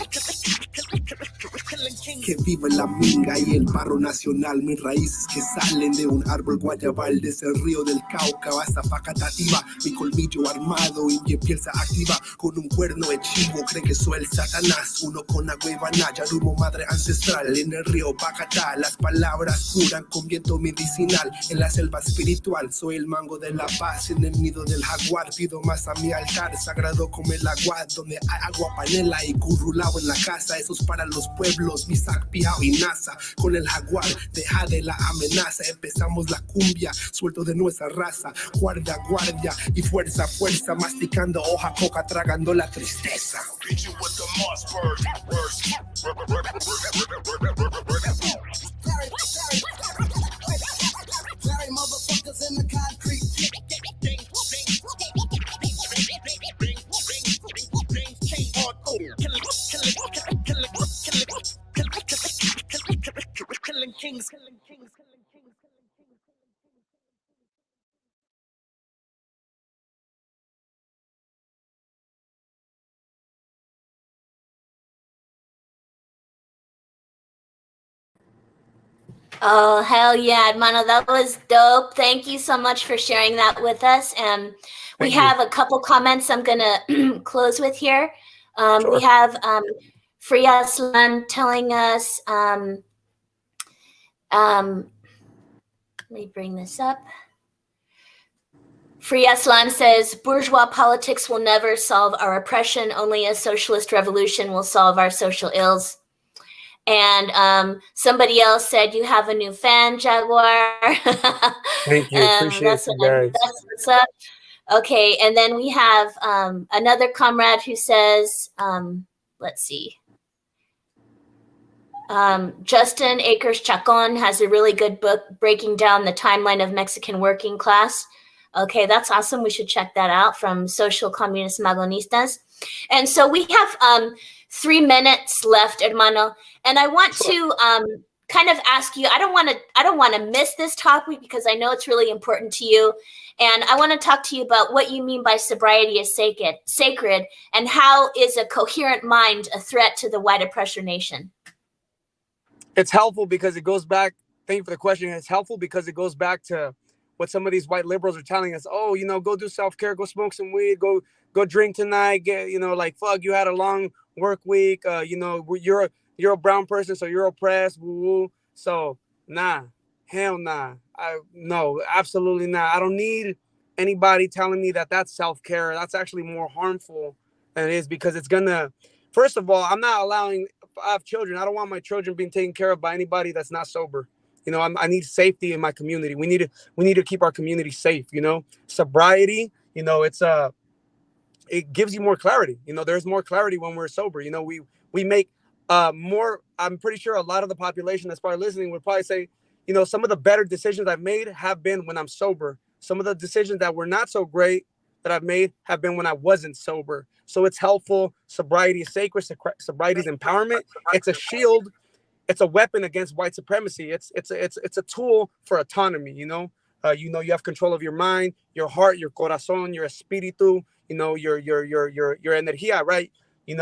Que vive la minga y el barro nacional, mis raíces que salen de un árbol guayabal, de ese río del Cauca hasta Facatativa, mi colmillo armado y mi pieza activa, con un cuerno de chivo, cree que soy el Satanás, uno con agua y banalla, rumbo madre ancestral, en el río Pacatá, las palabras curan con viento medicinal, en la selva espiritual, soy el mango de la paz, en el nido del jaguar, pido más a mi altar, sagrado como el agua, donde hay agua panela y currulao en la casa, eso es para los pueblos, mi sac, piao y nasa, con el jaguar, deja de la amenaza, empezamos la cumbia, suelto de nuestra raza, guardia, guardia y fuerza, fuerza, masticando hoja coca, tragando la tristeza. Larry motherfuckers in the concrete. Killing kings. Oh, hell yeah, hermano. That was dope. Thank you so much for sharing that with us. And we have a couple comments I'm going to close with here. Sure. We have Freya Slan telling us, let me bring this up. Free Aslan says, bourgeois politics will never solve our oppression. Only a socialist revolution will solve our social ills. And somebody else said, you have a new fan, Jaguar. Thank you. Appreciate you guys. That's what's up. Okay, and then we have another comrade who says, let's see. Justin Akers Chacon has a really good book breaking down the timeline of Mexican working class. Okay, that's awesome. We should check that out, from Social Communist Magonistas. And so we have 3 minutes left, hermano, and I want to kind of ask you. I don't want to miss this topic because I know it's really important to you, and I want to talk to you about what you mean by sobriety is sacred, and how is a coherent mind a threat to the white oppressor nation? It's helpful because it goes back. Thank you for the question. It's helpful because it goes back to what some of these white liberals are telling us. Oh, go do self-care, go smoke some weed, go drink tonight. Get, like, fuck, you had a long work week. You're a brown person, so you're oppressed. Woo woo. So nah, hell nah. No, absolutely not. I don't need anybody telling me that that's self-care. That's actually more harmful than it is, because it's gonna. First of all, I'm not allowing. I have children. I don't want my children being taken care of by anybody that's not sober. I need safety in my community. We need to keep our community safe. Sobriety. It gives you more clarity. There's more clarity when we're sober. We make more. I'm pretty sure a lot of the population that's probably listening would probably say, some of the better decisions I've made have been when I'm sober. Some of the decisions that were not so great that I've made have been when I wasn't sober. So it's helpful. Sobriety is sacred. Sobriety is empowerment. It's a shield. It's a weapon against white supremacy. It's a tool for autonomy. You have control of your mind, your heart, your corazón, your espíritu. Your energía, right? We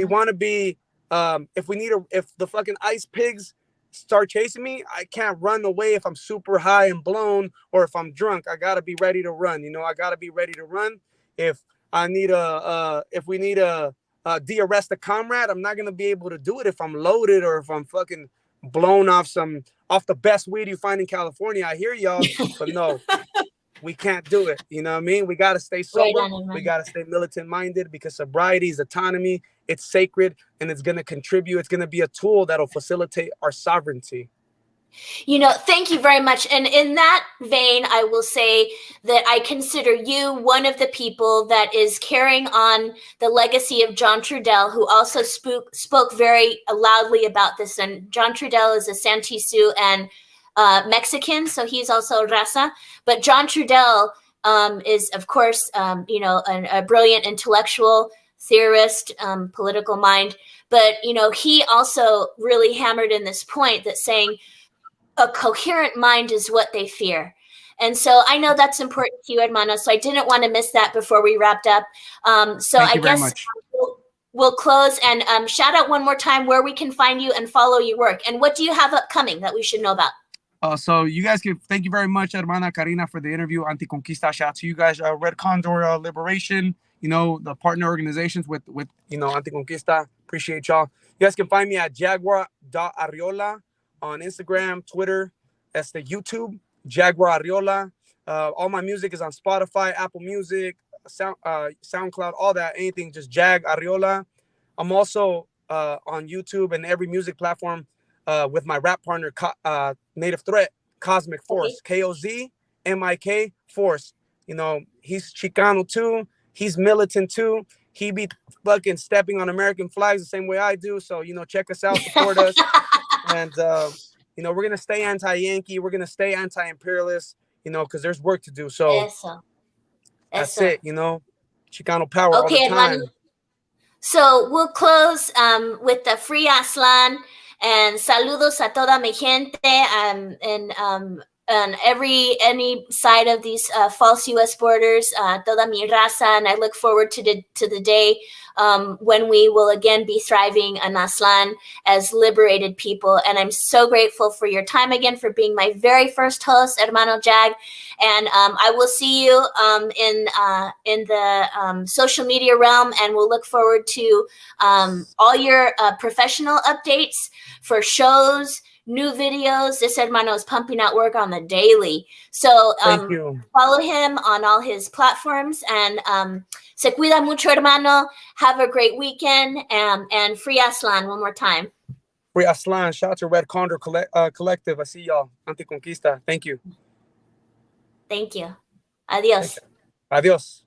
want to be. If the fucking ice pigs start chasing me, I can't run away if I'm super high and blown, or if I'm drunk. I gotta be ready to run. I gotta be ready to run. If we need to de-arrest a comrade, I'm not gonna be able to do it if I'm loaded or if I'm fucking blown off the best weed you find in California. I hear y'all, but no, we can't do it. You know what I mean? We gotta stay sober. We gotta stay militant minded, because sobriety is autonomy. It's sacred, and it's gonna contribute. It's gonna be a tool that'll facilitate our sovereignty. Thank you very much. And in that vein, I will say that I consider you one of the people that is carrying on the legacy of John Trudell, who also spoke very loudly about this. And John Trudell is a Santee Sioux and Mexican, so he's also raza. But John Trudell is, of course, a brilliant intellectual, theorist, political mind. But, he also really hammered in this point that saying, a coherent mind is what they fear. And so I know that's important to you, hermano. So I didn't want to miss that before we wrapped up. So I guess we'll close and shout out one more time where we can find you and follow your work. And what do you have upcoming that we should know about? So you guys thank you very much, hermana Karena, for the interview. ANTICONQUISTA, shout out to you guys. Red Condor Liberation, the partner organizations with ANTICONQUISTA. Appreciate y'all. You guys can find me at Jaguar.Arreola on Instagram, Twitter. That's the YouTube, Jaguar Arreola. All my music is on Spotify, Apple Music, SoundCloud, all that, anything, just Jag Arreola. I'm also on YouTube and every music platform with my rap partner, Native Threat, Cosmic Force, KOZMIK Force. He's Chicano too. He's militant too. He be fucking stepping on American flags the same way I do. So, check us out, support us. And, we're going to stay anti-Yankee. We're going to stay anti-imperialist, because there's work to do. So that's it, Chicano power all the time. Hermano. So we'll close with the Free Aslan and saludos a toda mi gente and any side of these false U.S. borders, toda mi raza, and I look forward to the day when we will again be thriving in Aslan as liberated people. And I'm so grateful for your time again, for being my very first host, Hermano Jag. And I will see you in the social media realm, and we'll look forward to all your professional updates for shows, new videos. This hermano is pumping out work on the daily. So follow him on all his platforms, and se cuida mucho, hermano. Have a great weekend, and Free Aslan one more time. Free Aslan. Shout out to Red Condor Collective. I see y'all. ANTICONQUISTA. Thank you. Thank you. Adios. Adios.